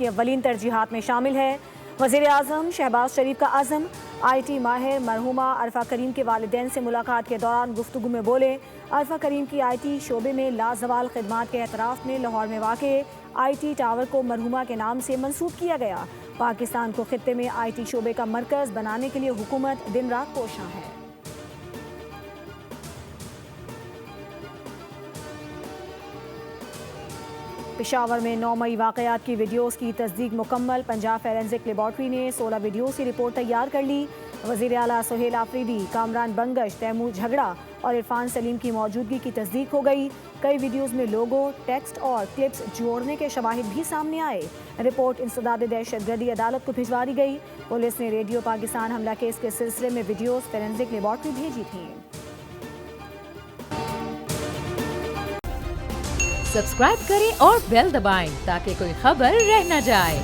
کی اولین ترجیحات میں شامل ہے۔ وزیر اعظم شہباز شریف کا عزم۔ آئی ٹی ماہر مرحومہ عرفہ کریم کے والدین سے ملاقات کے دوران گفتگو میں بولے۔ عرفہ کریم کی آئی ٹی شعبے میں لازوال خدمات کے اعتراف میں لاہور میں واقع آئی ٹی ٹاور کو مرحومہ کے نام سے منسوب کیا گیا۔ پاکستان کو خطے میں آئی ٹی شعبے کا مرکز بنانے کے لیے حکومت دن رات کوشاں ہے۔ پشاور میں 9 مئی واقعات کی ویڈیوز کی تصدیق مکمل۔ پنجاب فورینزک لیبارٹری نے 16 ویڈیوز کی رپورٹ تیار کر لی۔ وزیر اعلیٰ سہیل آفریدی، کامران بنگش، تیمور جھگڑا اور عرفان سلیم کی موجودگی کی تصدیق ہو گئی۔ کئی ویڈیوز میں لوگو، ٹیکسٹ اور کلپس جوڑنے کے شواہد بھی سامنے آئے۔ رپورٹ انسداد دہشت گردی عدالت کو بھجوا دی گئی۔ پولیس نے ریڈیو پاکستان حملہ کیس کے سلسلے میں ویڈیوز فورینزک لیبارٹری بھیجی تھیں۔ سبسکرائب کریں اور بیل دبائیں تاکہ کوئی خبر رہ نہ جائے۔